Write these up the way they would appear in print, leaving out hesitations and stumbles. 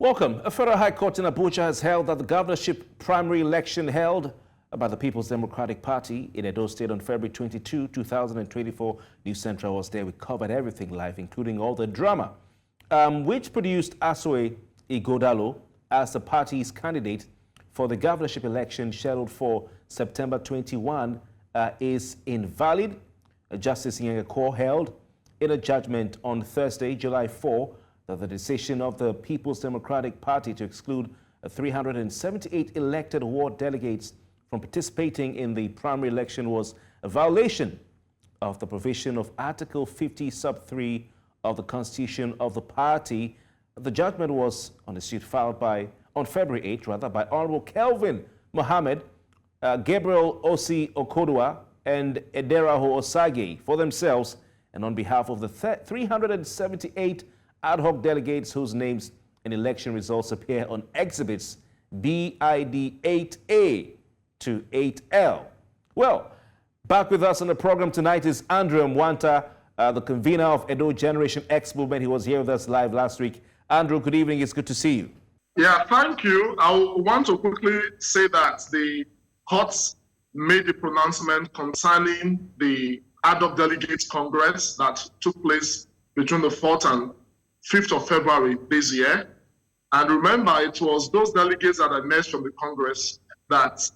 Welcome. A federal high court in Abuja has held that the governorship primary election held by the People's Democratic Party in Edo State on February 22, 2024. News Central was there. We covered everything live, including all the drama, which produced Asue Ighodalo as the party's candidate for the governorship election scheduled for September 21 is invalid. Justice Inyang Ekwo held in a judgment on Thursday, July 4, that the decision of the People's Democratic Party to exclude 378 elected ward delegates from participating in the primary election was a violation of the provision of Article 50 sub 3 of the Constitution of the party. The judgment was on a suit filed on February 8 by Honorable Kelvin Mohammed, Gabriel Osi Okodua, and Ederaho Osage for themselves and on behalf of the 378 ad hoc delegates whose names and election results appear on exhibits BID 8A to 8L. Well, back with us on the program tonight is Andrew Emwanta, the convener of Edo Generation X Movement. He was here with us live last week. Andrew, good evening. It's good to see you. Yeah, thank you. I want to quickly say that the courts made a pronouncement concerning the ad hoc delegates congress that took place between the 4th and 5th of February this year. And remember, it was those delegates that emerged from the Congress that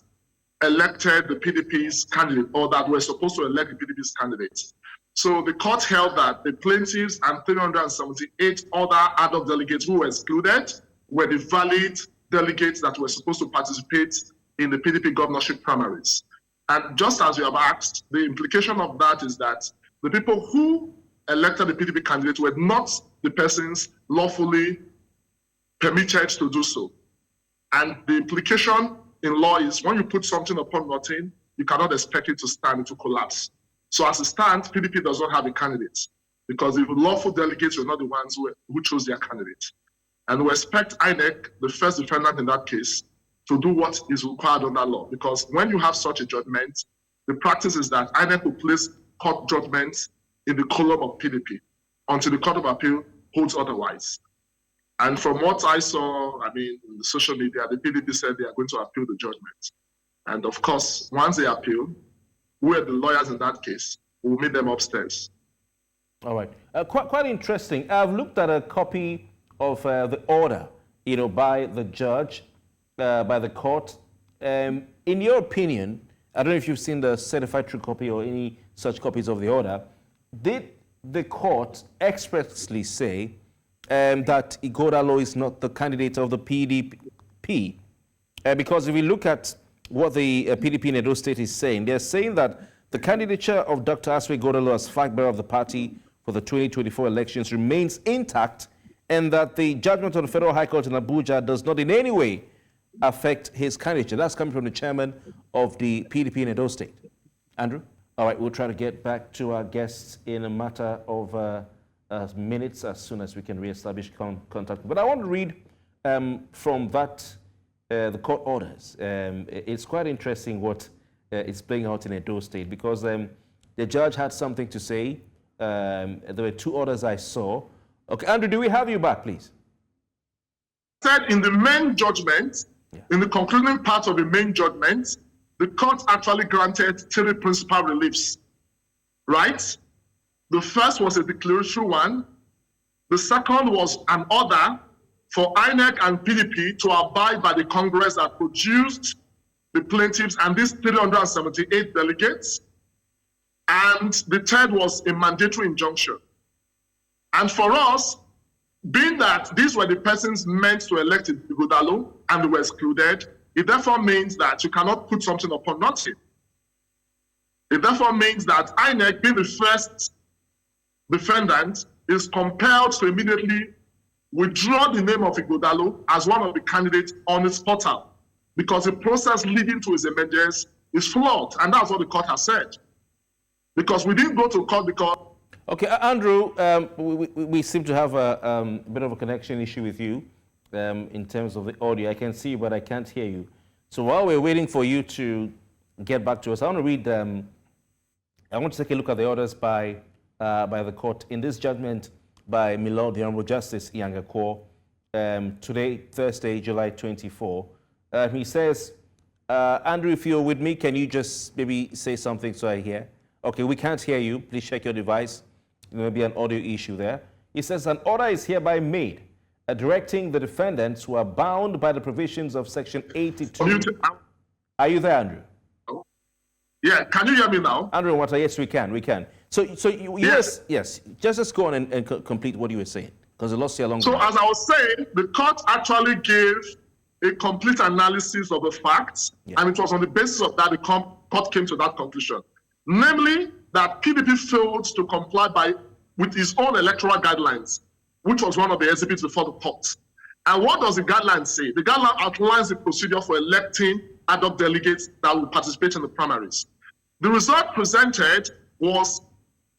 elected the PDP's candidate, or that were supposed to elect the PDP's candidates. So the court held that the plaintiffs and 378 other ad hoc delegates who were excluded were the valid delegates that were supposed to participate in the PDP governorship primaries. And just as you have asked, the implication of that is that the people who elected the PDP candidates were not the persons lawfully permitted to do so. And the implication in law is when you put something upon nothing, you cannot expect it to stand, to collapse. So as it stands, PDP does not have a candidate because the lawful delegates were not the ones who chose their candidate. And we expect INEC, the first defendant in that case, to do what is required under law. Because when you have such a judgment, the practice is that INEC will place court judgments in the column of PDP until the Court of Appeal holds otherwise. And from what I saw, in the social media, the PDP said they are going to appeal the judgment. And of course, once they appeal, we are the lawyers in that case. We'll meet them upstairs. All right. Quite interesting. I've looked at a copy of the order, by the judge, by the court. In your opinion, I don't know if you've seen the certified true copy or any such copies of the order. Did the court expressly say that Ighodalo is not the candidate of the PDP? Because if we look at what the PDP in Edo State is saying, they're saying that the candidature of Dr. Asue Ighodalo as flag bearer of the party for the 2024 elections remains intact, and that the judgment of the Federal High Court in Abuja does not in any way affect his candidature. That's coming from the chairman of the PDP in Edo State. Andrew? All right, we'll try to get back to our guests in a matter of minutes as soon as we can reestablish contact. But I want to read from that, the court orders. It's quite interesting what is playing out in Edo State because the judge had something to say. There were two orders I saw. Okay, Andrew, do we have you back, please? Said in the main judgment, in the concluding part of the main judgment, the court actually granted 3 principal reliefs, right? The first was a declaratory one. The second was an order for INEC and PDP to abide by the Congress that produced the plaintiffs and these 378 delegates. And the third was a mandatory injunction. And for us, being that these were the persons meant to elect Ighodalo and they were excluded, it therefore means that you cannot put something upon nothing. It therefore means that INEC, being the first defendant, is compelled to immediately withdraw the name of Ighodalo as one of the candidates on its portal because the process leading to his emergence is flawed, and that's what the court has said. Because we didn't go to court because... Okay, Andrew, we seem to have a bit of a connection issue with you in terms of the audio. I can see you, but I can't hear you. So while we're waiting for you to get back to us, I want to read, I want to take a look at the orders by the court. In this judgment by Milord, the Honorable Justice Inyang Ekwo, today, Thursday, July 24. He says, Andrew, if you're with me, can you just maybe say something so I hear? Okay, we can't hear you. Please check your device. There may be an audio issue there. He says, an order is hereby made directing the defendants who are bound by the provisions of Section 82. Are you there, Andrew? Yeah, can you hear me now? Andrew Emwanta, yes, we can. So yes. Just go on and complete what you were saying, because I lost you along the way. So as I was saying, the court actually gave a complete analysis of the facts, and it was on the basis of that the court came to that conclusion. Namely, that PDP failed to comply with its own electoral guidelines, which was one of the exhibits before the court. And what does the guideline say? The guideline outlines the procedure for electing ad hoc delegates that will participate in the primaries. The result presented was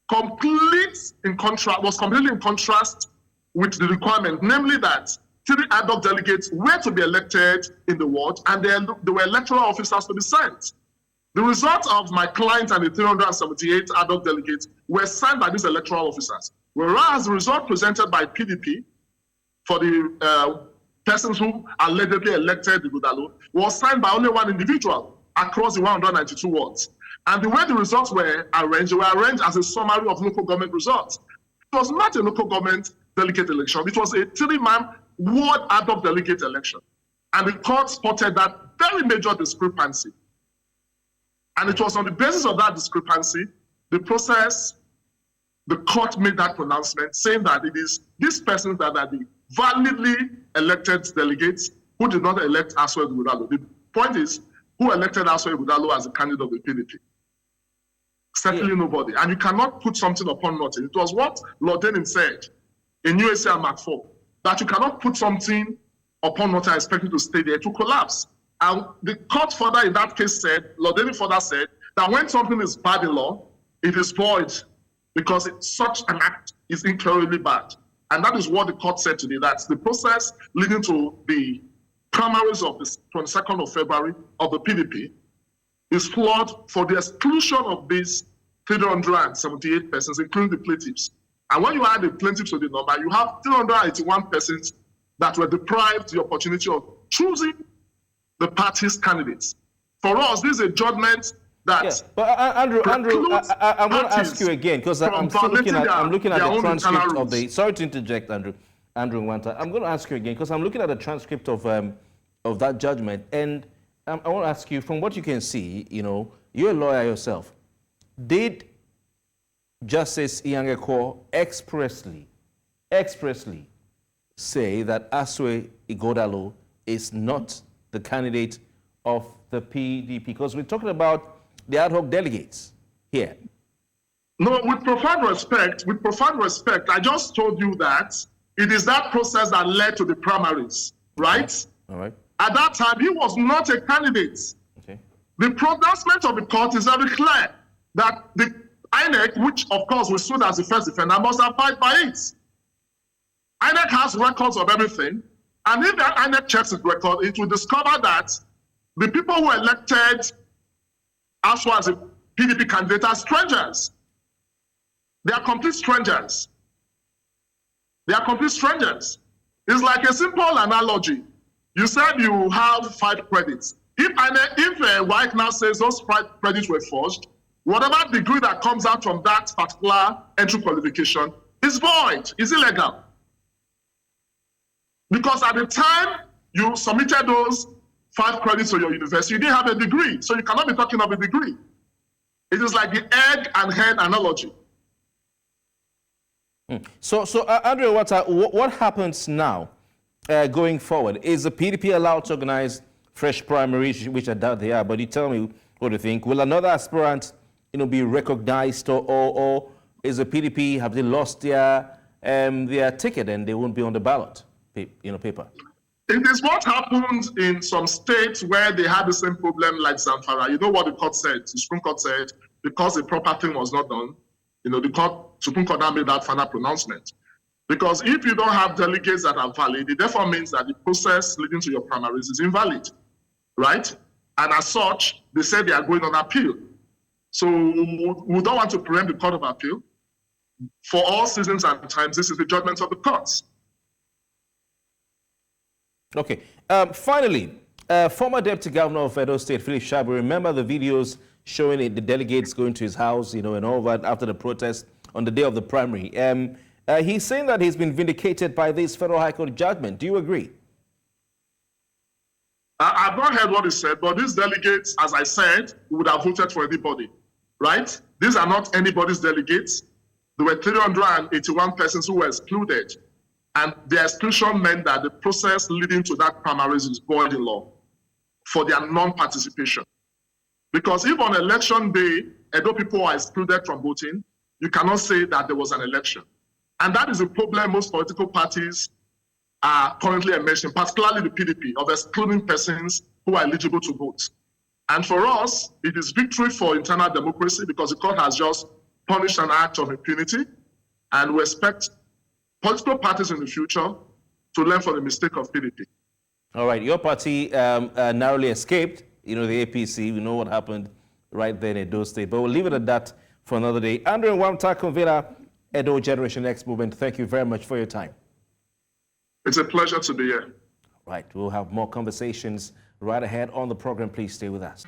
completely in contrast with the requirement, namely that 3 ad hoc delegates were to be elected in the ward, and there were electoral officers to be sent. The result of my client and the 378 ad hoc delegates were signed by these electoral officers, whereas the result presented by PDP for the persons who allegedly elected Ighodalo was signed by only one individual across the 192 wards. And the way the results were arranged as a summary of local government results. It was not a local government delegate election. It was a 3-man ward ad hoc delegate election. And the court spotted that very major discrepancy. And it was on the basis of that discrepancy, the court made that pronouncement saying that it is these persons that are the validly elected delegates who did not elect Asue Ighodalo. The point is, who elected Asue Ighodalo as a candidate of the PDP? Certainly nobody. And you cannot put something upon nothing. It was what Lord Denning said in USA Mark 4, that you cannot put something upon nothing expecting to stay there to collapse. And the court further in that case said, Lord Denning further said, that when something is bad in law, it is void because such an act is incredibly bad. And that is what the court said today. That's the process leading to the primaries of the 22nd of February of the PDP is flawed for the exclusion of these 378 persons, including the plaintiffs. And when you add the plaintiffs to the number, you have 381 persons that were deprived the opportunity of choosing the party's candidates. For us, this is a judgment that. Yes, but Andrew, I'm going to ask you again because I'm looking at the transcript of the. Sorry to interject, Andrew Emwanta. I'm going to ask you again because I'm looking at the transcript of that judgment, and I want to ask you, from what you can see, you're a lawyer yourself. Did Justice Inyang Ekwo expressly say that Asue Ighodalo is not the candidate of the PDP? Because we're talking about the ad hoc delegates here. No, with profound respect, I just told you that it is that process that led to the primaries, right? All right. At that time, he was not a candidate. Okay. The pronouncement of the court is very clear that the INEC, which of course we sued as the first defender, must abide by it. INEC has records of everything, and if that INEC checks its record, it will discover that the people who elected Asue as a PDP candidate are strangers. They are complete strangers. It's like a simple analogy. You said you have 5 credits. If White now says those 5 credits were forged, whatever degree that comes out from that particular entry qualification is void, is illegal. Because at the time you submitted those 5 credits to your university, you didn't have a degree, so you cannot be talking of a degree. It is like the egg and hen analogy. So Andrew Emwanta, what happens now going forward? Is the PDP allowed to organize fresh primaries, which I doubt they are, but you tell me what you think. Will another aspirant be recognized, or is the PDP, have they lost their ticket and they won't be on the ballot paper? It is what happened in some states where they had the same problem like Zamfara. You know what the court said? The Supreme Court said, because the proper thing was not done, the Supreme Court now made that final pronouncement. Because if you don't have delegates that are valid, it therefore means that the process leading to your primaries is invalid, right? And as such, they said they are going on appeal. So we don't want to preempt the Court of Appeal. For all seasons and times, this is the judgment of the courts. Okay. Finally, former Deputy Governor of Edo State, Philip Shabu, remember the videos showing the delegates going to his house, and all that after the protest on the day of the primary. He's saying that he's been vindicated by this Federal High Court judgment. Do you agree? I've not heard what he said, but these delegates, as I said, would have voted for anybody, right? These are not anybody's delegates. There were 381 persons who were excluded. And the exclusion meant that the process leading to that primaries is void in law for their non-participation. Because if on election day, Edo people are excluded from voting, you cannot say that there was an election. And that is a problem most political parties are currently emerging, particularly the PDP, of excluding persons who are eligible to vote. And for us, it is victory for internal democracy because the court has just punished an act of impunity, and we expect political parties in the future to learn from the mistake of PDP. All right, your party narrowly escaped, the APC. We know what happened right there in Edo State, but we'll leave it at that for another day. Andrew Emwanta, Convener, Edo Generation X Movement, thank you very much for your time. It's a pleasure to be here. Right, we'll have more conversations right ahead on the program. Please stay with us.